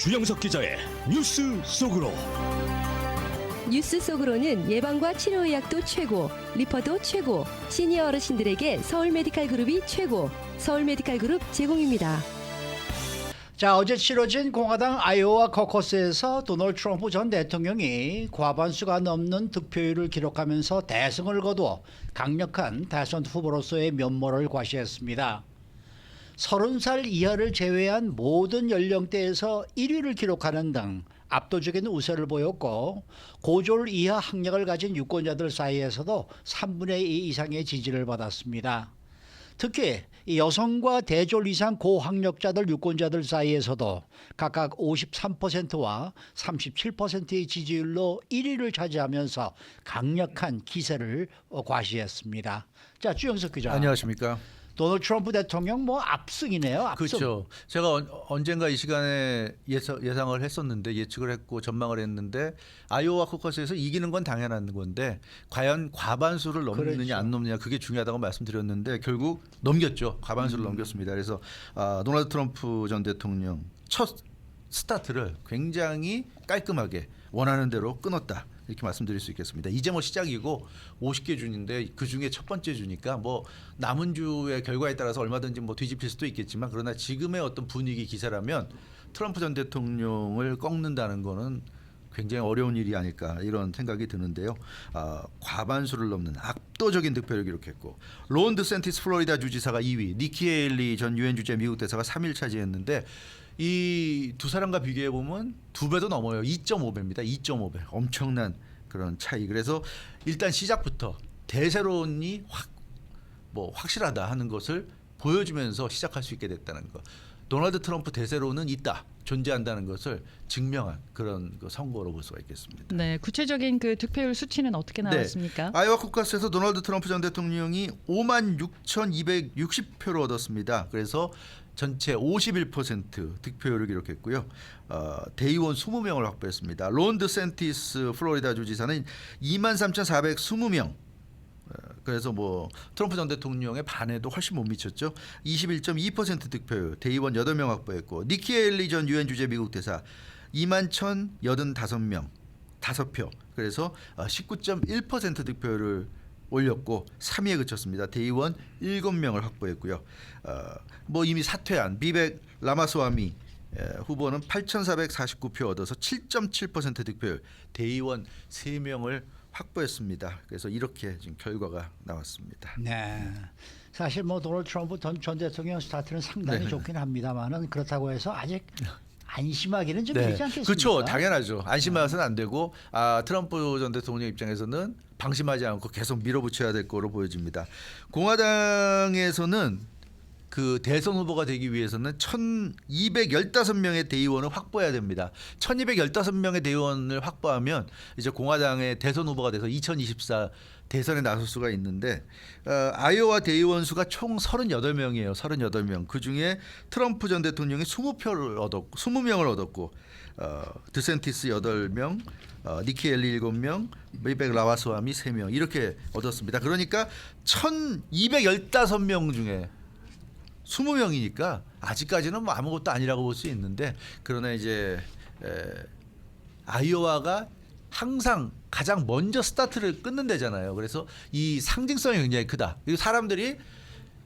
주영석 기자의 뉴스 속으로. 뉴스 속으로는 예방과 치료 의학도 최고, 리퍼도 최고, 시니어 어르신들에게 서울 메디칼 그룹이 최고, 서울 메디칼 그룹 제공입니다. 자, 어제 치러진 공화당 아이오와 커커스에서 도널드 트럼프 전 대통령이 과반수가 넘는 득표율을 기록하면서 대승을 거두어 강력한 대선 후보로서의 면모를 과시했습니다. 30살 이하를 제외한 모든 연령대에서 1위를 기록하는 등 압도적인 우세를 보였고, 고졸 이하 학력을 가진 유권자들 사이에서도 3분의 2 이상의 지지를 받았습니다. 특히 여성과 대졸 이상 고학력자들 유권자들 사이에서도 각각 53%와 37%의 지지율로 1위를 차지하면서 강력한 기세를 과시했습니다. 자, 주영석 기자. 안녕하십니까. 도널드 트럼프 대통령 뭐 압승이네요. 압승. 그렇죠. 제가 언젠가 이 시간에 예상을 했었는데, 예측을 했고 전망을 했는데, 아이오와 코커스에서 이기는 건 당연한 건데 과연 과반수를 넘느냐 그렇죠. 안 넘느냐, 그게 중요하다고 말씀드렸는데 결국 넘겼죠. 과반수를 넘겼습니다. 그래서 도널드 트럼프 전 대통령 첫 스타트를 굉장히 깔끔하게 원하는 대로 끊었다, 이렇게 말씀드릴 수 있겠습니다. 이제 뭐 시작이고 50개 주인데 그 중에 첫 번째 주니까 뭐 남은 주의 결과에 따라서 얼마든지 뭐 뒤집힐 수도 있겠지만, 그러나 지금의 어떤 분위기 기세라면 트럼프 전 대통령을 꺾는다는 거는 굉장히 어려운 일이 아닐까, 이런 생각이 드는데요. 과반수를 넘는 압도적인 득표를 기록했고, 론 드샌티스 플로리다 주지사가 2위, 니키 헤일리 전 유엔 주재 미국 대사가 3위를 차지했는데, 이 두 사람과 비교해 보면 2배도 넘어요. 2.5배입니다. 2.5배. 엄청난 그런 차이. 그래서 일단 시작부터 대세론이 확실하다 하는 것을 보여주면서 시작할 수 있게 됐다는 거. 도널드 트럼프 대세론은 있다, 존재한다는 것을 증명한 그런 선거로 볼 수가 있겠습니다. 네, 구체적인 그 득표율 수치는 어떻게 나왔습니까? 네, 아이오와 코커스에서 도널드 트럼프 전 대통령이 56,260표를 얻었습니다. 그래서 전체 51% 득표율을 기록했고요. 대의원 20명을 확보했습니다. 론 드샌티스 플로리다 주지사는 23,420명. 그래서 뭐 트럼프 전 대통령의 반에도 훨씬 못 미쳤죠. 21.2% 득표율, 대의원 8명 확보했고, 니키 헤일리 전 유엔 주재 미국 대사 21,085명, 5표. 그래서 19.1% 득표율을 올렸고 3위에 그쳤습니다. 대의원 7명을 확보했고요. 뭐 이미 사퇴한 비벡 라마스와미 후보는 8,449표 얻어서 7.7% 득표율, 대의원 3명을 확보했습니다. 그래서 이렇게 지금 결과가 나왔습니다. 네. 사실 뭐 도널드 트럼프 전 대통령 스타트는 상당히 네. 좋긴 합니다만은, 그렇다고 해서 아직 안심하기는 좀 네, 되지 않겠습니까? 그렇죠. 당연하죠. 안심해서는 안 되고, 트럼프 전 대통령 입장에서는 방심하지 않고 계속 밀어붙여야 될 거로 보여집니다. 공화당에서는 그 대선 후보가 되기 위해서는 1,215명의 대의원을 확보해야 됩니다. 1,215명의 대의원을 확보하면 이제 공화당의 대선 후보가 돼서 2024 대선에 나설 수가 있는데, 아이오와 대의원 수가 총 38명이에요. 38명. 그중에 트럼프 전 대통령이 20명을 얻었고, 드샌티스 8명, 니키 헬리 7명, 비벡 라마스와미 3명, 이렇게 얻었습니다. 그러니까 1,215명 중에 20명이니까 아직까지는 뭐 아무것도 아니라고 볼 수 있는데, 그러나 이제 아이오와가 항상 가장 먼저 스타트를 끊는 데잖아요. 그래서 이 상징성이 굉장히 크다. 그리고 사람들이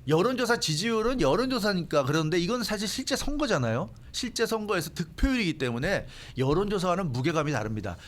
여론조사 지지율은 여론조사니까 그런데 이건 사실 실제 선거잖아요. 실제 선거에서 득표율이기 때문에 여론조사와는 무게감이 다릅니다.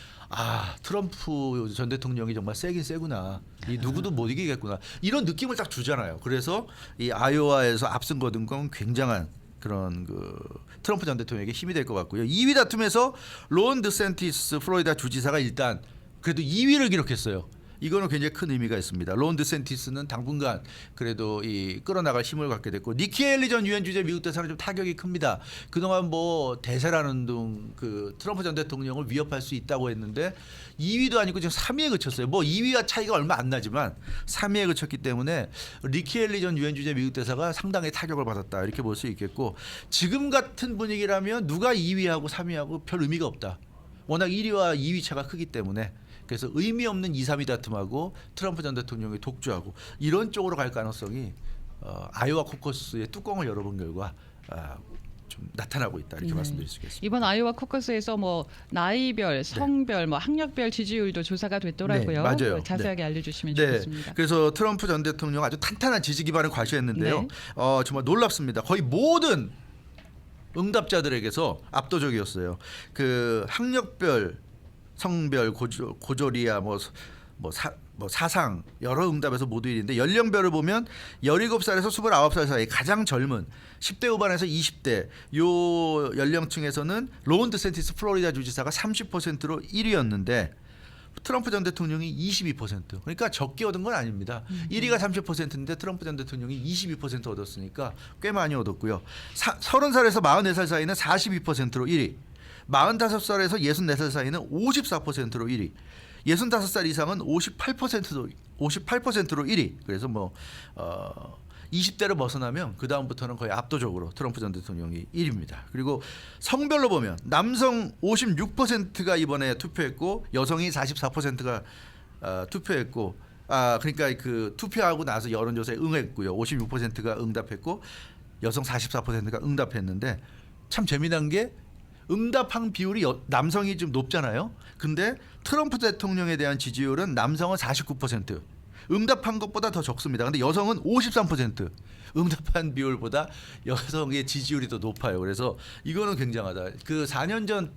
트럼프 전 대통령이 정말 세긴 세구나, 이 누구도 못 이기겠구나, 이런 느낌을 딱 주잖아요. 그래서 이 아이오와에서 압승 거둔 건 굉장한 그런 그 트럼프 전 대통령에게 힘이 될 것 같고요. 2위 다툼에서 론 드샌티스 플로리다 주지사가 일단 그래도 2위를 기록했어요. 이거는 굉장히 큰 의미가 있습니다. 론 드샌티스는 당분간 그래도 이 끌어나갈 힘을 갖게 됐고, 니키 헤일리 전 유엔 주재 미국 대사는 좀 타격이 큽니다. 그동안 뭐 대세라는 둥 그 트럼프 전 대통령을 위협할 수 있다고 했는데 2위도 아니고 지금 3위에 그쳤어요. 뭐 2위와 차이가 얼마 안 나지만 3위에 그쳤기 때문에 니키 헤일리 전 유엔 주재 미국 대사가 상당히 타격을 받았다, 이렇게 볼 수 있겠고, 지금 같은 분위기라면 누가 2위하고 3위하고 별 의미가 없다. 워낙 1위와 2위 차가 크기 때문에. 그래서 의미 없는 2, 3위 다툼하고 트럼프 전 대통령이 독주하고 이런 쪽으로 갈 가능성이 아이오와 코커스의 뚜껑을 열어본 결과 좀 좀 나타나고 있다 이렇게 네. 말씀드릴 수 있겠습니다. 이번 아이오와 코커스에서 뭐 나이별, 성별, 뭐 학력별 지지율도 조사가 됐더라고요. 네, 맞아요. 자세하게 알려주시면 네, 좋겠습니다. 그래서 트럼프 전 대통령 아주 탄탄한 지지 기반을 과시했는데요. 네. 정말 놀랍습니다. 거의 모든 응답자들에게서 압도적이었어요. 그 학력별, 성별, 고졸이야 뭐 사상 여러 응답에서 모두 1위인데 연령별을 보면 17살에서 29살 사이 가장 젊은 10대 후반에서 20대 요 연령층에서는 론 드센티스 플로리다 주지사가 30%로 1위였는데 트럼프 전 대통령이 22%. 그러니까 적게 얻은 건 아닙니다. 1위가 30%인데 트럼프 전 대통령이 22% 얻었으니까 꽤 많이 얻었고요. 30살에서 44살 사이는 42%로 1위. 45살에서 64살 사이는 54%로 1위. 65살 이상은 58%로 1위. 그래서 뭐 20대를 벗어나면 그 다음부터는 거의 압도적으로 트럼프 전 대통령이 1위입니다. 그리고 성별로 보면 남성 56%가 이번에 투표했고 여성이 44%가 투표했고 그러니까 그 투표하고 나서 여론조사에 응했고요. 56%가 응답했고 여성 44%가 응답했는데 참 재미난 게 응답한 비율이 남성이 좀 높잖아요. 근데 트럼프 대통령에 대한 지지율은 남성은 49%, 응답한 것보다 더 적습니다. 근데 여성은 53%, 응답한 비율보다 여성의 지지율이 더 높아요. 그래서 이거는 굉장하다. 그 4년 전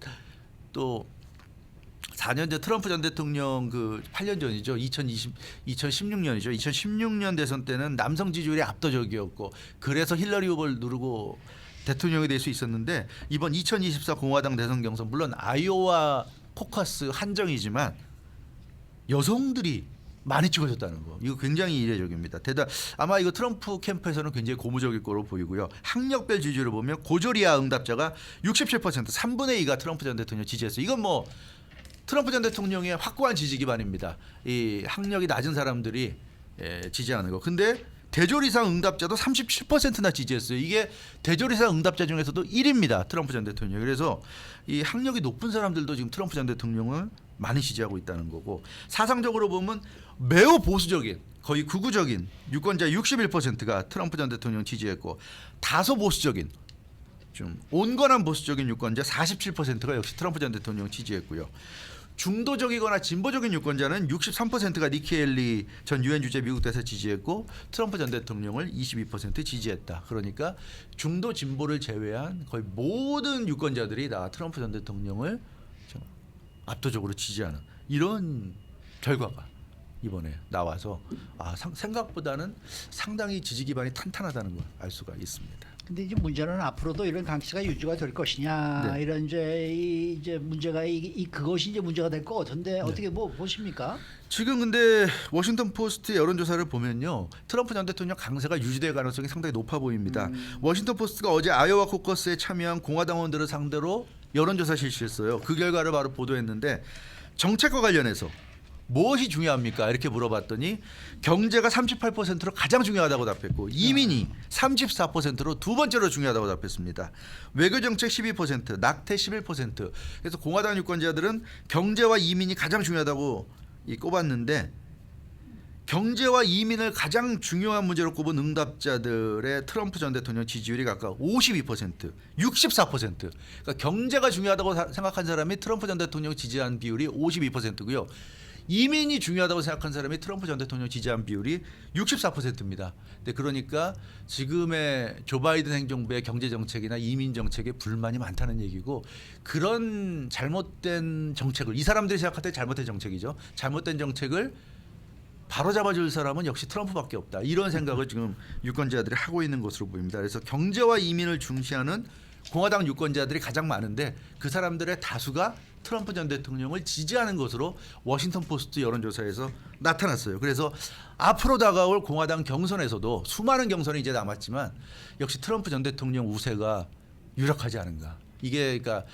트럼프 전 대통령 그 8년 전이죠. 2016년이죠. 2016년 대선 때는 남성 지지율이 압도적이었고 그래서 힐러리 후보를 누르고 대통령이 될 수 있었는데 이번 2024 공화당 대선 경선 물론 아이오와 코커스 한정이지만 여성들이 많이 찍어졌다는 거 이거 굉장히 이례적입니다. 아마 이거 트럼프 캠프에서는 굉장히 고무적일 거로 보이고요. 학력별 지지율을 보면 고졸 이하 응답자가 67% 3분의 2가 트럼프 전 대통령 지지했어요. 이건 뭐 트럼프 전 대통령의 확고한 지지 기반입니다. 이 학력이 낮은 사람들이 지지하는 거. 근데 대졸 이상 응답자도 37%나 지지했어요. 이게 대졸 이상 응답자 중에서도 1위입니다. 트럼프 전 대통령. 그래서 이 학력이 높은 사람들도 지금 트럼프 전 대통령을 많이 지지하고 있다는 거고 사상적으로 보면 매우 보수적인 거의 극우적인 유권자 61%가 트럼프 전 대통령 지지했고 다소 보수적인 좀 온건한 보수적인 유권자 47%가 역시 트럼프 전 대통령 지지했고요. 중도적이거나 진보적인 유권자는 63%가 니키 헬리 전 유엔 주재 미국 대사 지지했고 트럼프 전 대통령을 22% 지지했다. 그러니까 중도 진보를 제외한 거의 모든 유권자들이 다 트럼프 전 대통령을 압도적으로 지지하는 이런 결과가 이번에 나와서 생각보다는 상당히 지지 기반이 탄탄하다는 걸 알 수가 있습니다. 근데 이제 문제는 앞으로도 이런 강세가 유지가 될 것이냐 네. 이런 이제 문제가 그것이 이제 문제가 될 것 같은데 어떻게 뭐 보십니까? 지금 근데 워싱턴 포스트 여론조사를 보면요 트럼프 전 대통령 강세가 유지될 가능성이 상당히 높아 보입니다. 워싱턴 포스트가 어제 아이오와 코커스에 참여한 공화당원들을 상대로 여론조사 실시했어요. 그 결과를 바로 보도했는데 정책과 관련해서 무엇이 중요합니까? 이렇게 물어봤더니 경제가 38%로 가장 중요하다고 답했고 이민이 34%로 두 번째로 중요하다고 답했습니다. 외교정책 12%, 낙태 11%. 그래서 공화당 유권자들은 경제와 이민이 가장 중요하다고 꼽았는데 경제와 이민을 가장 중요한 문제로 꼽은 응답자들의 트럼프 전 대통령 지지율이 각각 52%, 64%. 그러니까 경제가 중요하다고 생각한 사람이 트럼프 전 대통령 지지한 비율이 52%고요. 이민이 중요하다고 생각한 사람이 트럼프 전 대통령 지지한 비율이 64%입니다. 근데 그러니까 지금의 조 바이든 행정부의 경제 정책이나 이민 정책에 불만이 많다는 얘기고 그런 잘못된 정책을 이 사람들이 생각할 때 잘못된 정책이죠. 잘못된 정책을 바로잡아줄 사람은 역시 트럼프밖에 없다. 이런 생각을 지금 유권자들이 하고 있는 것으로 보입니다. 그래서 경제와 이민을 중시하는 공화당 유권자들이 가장 많은데 그 사람들의 다수가 트럼프 전 대통령을 지지하는 것으로 워싱턴 포스트 여론조사에서 나타났어요. 그래서 앞으로 다가올 공화당 경선에서도 수많은 경선이 이제 남았지만 역시 트럼프 전 대통령 우세가 유력하지 않은가. 이게 그러니까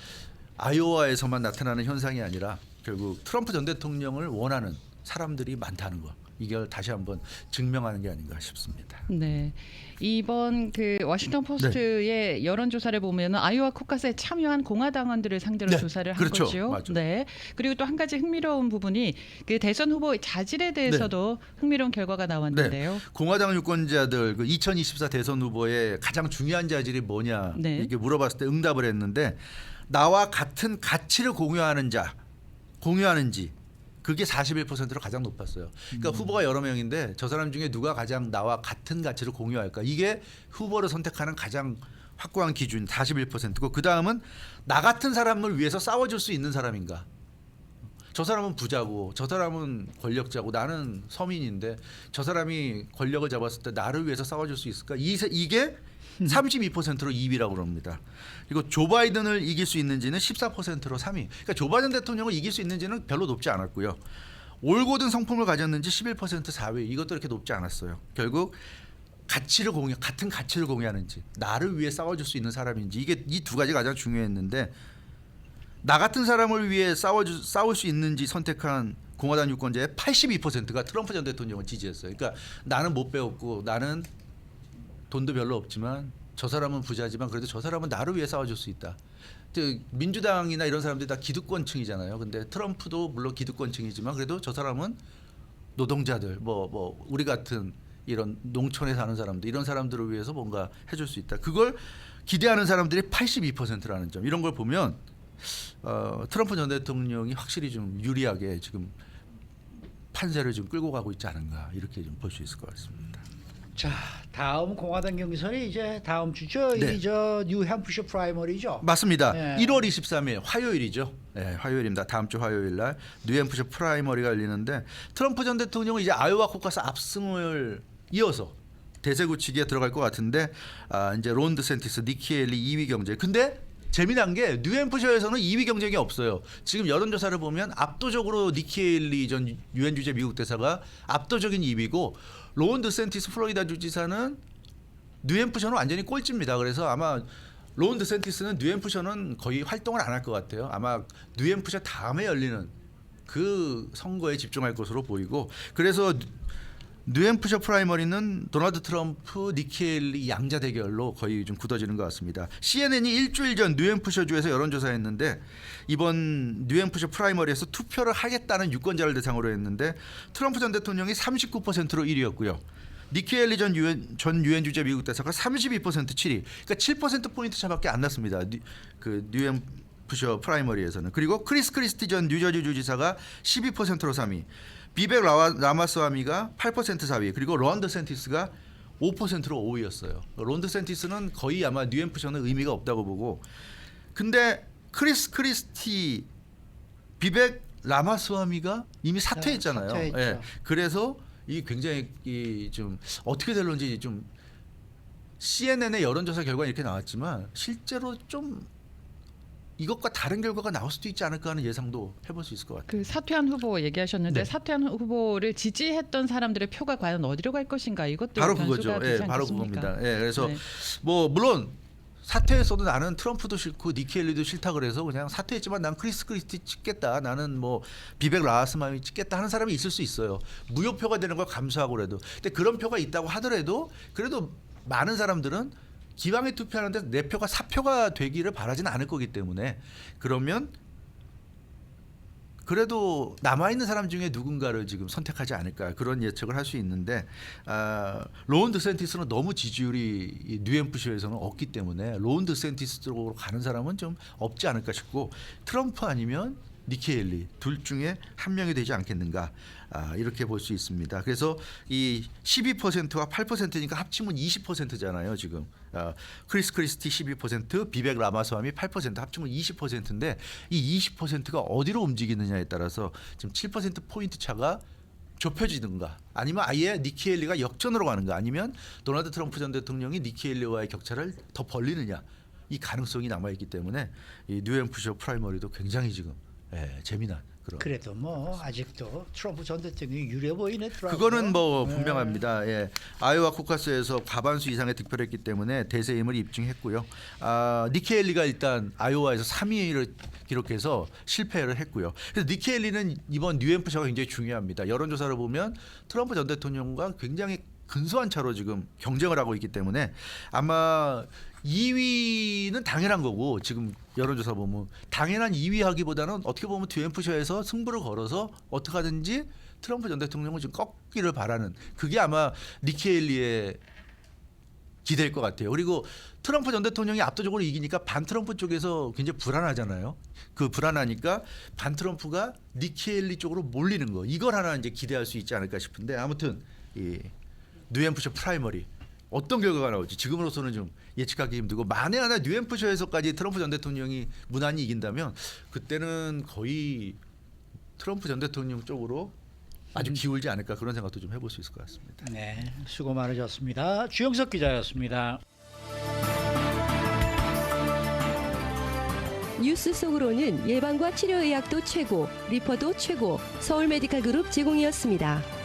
아이오와에서만 나타나는 현상이 아니라 결국 트럼프 전 대통령을 원하는 사람들이 많다는 것. 이걸 다시 한번 증명하는 게 아닌가 싶습니다. 네. 이번 그 워싱턴 포스트의 여론조사를 보면은 아이오와 코카스에 참여한 공화당원들을 상대로 네, 조사를 한 그렇죠. 거죠. 맞아. 네. 그리고 또 한 가지 흥미로운 부분이 그 대선 후보의 자질에 대해서도 흥미로운 결과가 나왔는데요. 공화당 유권자들 그 2024 대선 후보의 가장 중요한 자질이 뭐냐 네. 이렇게 물어봤을 때 응답을 했는데 나와 같은 가치를 공유하는지 그게 41%로 가장 높았어요. 그러니까 후보가 여러 명인데 저 사람 중에 누가 가장 나와 같은 가치를 공유할까? 이게 후보를 선택하는 가장 확고한 기준 41%고 그 다음은 나 같은 사람을 위해서 싸워줄 수 있는 사람인가? 저 사람은 부자고 저 사람은 권력자고 나는 서민인데 저 사람이 권력을 잡았을 때 나를 위해서 싸워줄 수 있을까? 이게 32%로 2위라고 그럽니다. 그리고 조 바이든을 이길 수 있는지는 14%로 3위. 그러니까 조 바이든 대통령을 이길 수 있는지는 별로 높지 않았고요. 올고든 성품을 가졌는지 11% 4위. 이것도 이렇게 높지 않았어요. 결국 같은 가치를 공유하는지 나를 위해 싸워줄 수 있는 사람인지 이게 이 두 가지가 가장 중요했는데 나 같은 사람을 위해 싸울 수 있는지 선택한 공화당 유권자의 82%가 트럼프 전 대통령을 지지했어요. 그러니까 나는 못 배웠고 나는 돈도 별로 없지만 저 사람은 부자지만 그래도 저 사람은 나를 위해 싸워줄 수 있다. 민주당이나 이런 사람들이 다 기득권층이잖아요. 근데 트럼프도 물론 기득권층이지만 그래도 저 사람은 노동자들 뭐 우리 같은 이런 농촌에 사는 사람들 이런 사람들을 위해서 뭔가 해줄 수 있다. 그걸 기대하는 사람들이 82%라는 점 이런 걸 보면 트럼프 전 대통령이 확실히 좀 유리하게 지금 판세를 좀 끌고 가고 있지 않은가 이렇게 좀 볼 수 있을 것 같습니다. 자, 다음 공화당 경선이 이제 다음 주죠. 네. 이 저 뉴햄프셔 프라이머리죠. 맞습니다. 네. 1월 23일 화요일이죠. 네, 화요일입니다. 다음 주 화요일 날 뉴햄프셔 프라이머리가 열리는데 트럼프 전 대통령은 이제 아이오와 코카스 압승을 이어서 대세 굳히기에 들어갈 것 같은데 이제 론 드센티스, 니키 헤일리 2위 경쟁. 근데 재미난 게 뉴햄프셔에서는 2위 경쟁이 없어요. 지금 여론조사를 보면 압도적으로 니키 헤일리 전 유엔 주재 미국 대사가 압도적인 2위고 론 드센티스 플로리다 주지사는 뉴햄프셔는 완전히 꼴찌입니다. 그래서 아마 론 드센티스는 뉴햄프셔는 거의 활동을 안 할 것 같아요. 아마 뉴햄프셔 다음에 열리는 그 선거에 집중할 것으로 보이고 그래서 뉴햄프셔 프라이머리는 도널드 트럼프, 니키 헤일리 양자 대결로 거의 좀 굳어지는 것 같습니다. CNN이 일주일 전 뉴햄프셔주에서 여론조사했는데 이번 뉴햄프셔 프라이머리에서 투표를 하겠다는 유권자를 대상으로 했는데 트럼프 전 대통령이 39%로 1위였고요. 니키 헤일리 전 유엔 주재 미국 대사가 32% 7위. 그러니까 7% 차밖에 안 났습니다. 그 뉴햄프셔 프라이머리에서는. 그리고 크리스 크리스티 전 뉴저지 주지사가 12%로 3위. 비백 라마스와미가 8% 4위 그리고 론 드센티스가 5%로 5위였어요. 론 드센티스는 거의 아마 뉴햄프셔는 의미가 없다고 보고 근데 크리스 크리스티 비백 라마스와미가 이미 사퇴했잖아요. 사퇴했죠. 예. 그래서 이 굉장히 좀 어떻게 될런지 좀 CNN의 여론조사 결과는 이렇게 나왔지만 실제로 좀 이것과 다른 결과가 나올 수도 있지 않을까 하는 예상도 해볼 수 있을 것 같아요. 그 사퇴한 후보 얘기하셨는데 네. 사퇴한 후보를 지지했던 사람들의 표가 과연 어디로 갈 것인가 이것도 바로 변수가 그거죠. 되지 예, 바로 않겠습니까? 그겁니다. 예, 그래서 네. 뭐 물론 사퇴했어도 나는 트럼프도 싫고 니키 헤일리도 싫다 그래서 그냥 사퇴했지만 난 크리스 크리스티 찍겠다. 나는 뭐 비백 라스마미 찍겠다 하는 사람이 있을 수 있어요. 무효표가 되는 걸 감수하고 그래도. 근데 그런 표가 있다고 하더라도 그래도 많은 사람들은 기왕에 투표하는데 내 표가 사표가 되기를 바라지는 않을 거기 때문에 그러면 그래도 남아있는 사람 중에 누군가를 지금 선택하지 않을까 그런 예측을 할 수 있는데 론 드센티스는 너무 지지율이 이 뉴햄프셔에서는 없기 때문에 론 드센티스 쪽으로 가는 사람은 좀 없지 않을까 싶고 트럼프 아니면 니키 헤일리 둘 중에 한 명이 되지 않겠는가 이렇게 볼 수 있습니다. 그래서 이 12%와 8%니까 합치면 20%잖아요. 지금 크리스 크리스티 12%, 비백 라마스와미 8% 합치면 20%인데 이 20%가 어디로 움직이느냐에 따라서 지금 7% 포인트 차가 좁혀지는가 아니면 아예 니키 헤일리가 역전으로 가는가 아니면 도널드 트럼프 전 대통령이 니키 헤일리와의 격차를 더 벌리느냐 이 가능성이 남아있기 때문에 이 뉴햄프셔 프라이머리도 굉장히 지금 재미난 그런. 그래도 뭐 아직도 트럼프 전 대통령이 유리해 보이네더라고요. 그거는 뭐 네. 분명합니다. 예. 아이오와 코카스에서 과반수 이상의 득표를 했기 때문에 대세임을 입증했고요. 니키 헬리가 일단 아이오와에서 3위를 기록해서 실패를 했고요. 그래서 니키 헬리는 이번 뉴햄프셔가 굉장히 중요합니다. 여론조사를 보면 트럼프 전 대통령과 굉장히 근소한 차로 지금 경쟁을 하고 있기 때문에 아마 2위는 당연한 거고 지금 여론조사 보면 당연한 2위 하기보다는 어떻게 보면 뉴햄프셔에서 승부를 걸어서 어떻게 하든지 트럼프 전 대통령을 좀 꺾기를 바라는 그게 아마 니키 헬리의 기대일 것 같아요. 그리고 트럼프 전 대통령이 압도적으로 이기니까 반 트럼프 쪽에서 굉장히 불안하잖아요. 그 불안하니까 반 트럼프가 니키 헬리 쪽으로 몰리는 거 이걸 하나 이제 기대할 수 있지 않을까 싶은데 아무튼 이 뉴햄프셔 프라이머리 어떤 결과가 나올지 지금으로서는 좀 예측하기 힘들고 만에 하나 뉴햄프셔에서까지 트럼프 전 대통령이 무난히 이긴다면 그때는 거의 트럼프 전 대통령 쪽으로 아주 기울지 않을까 그런 생각도 좀 해볼 수 있을 것 같습니다. 네, 수고 많으셨습니다. 주영석 기자였습니다. 뉴스 속으로는 예방과 치료의학도 최고, 리퍼도 최고, 서울 메디칼 그룹 제공이었습니다.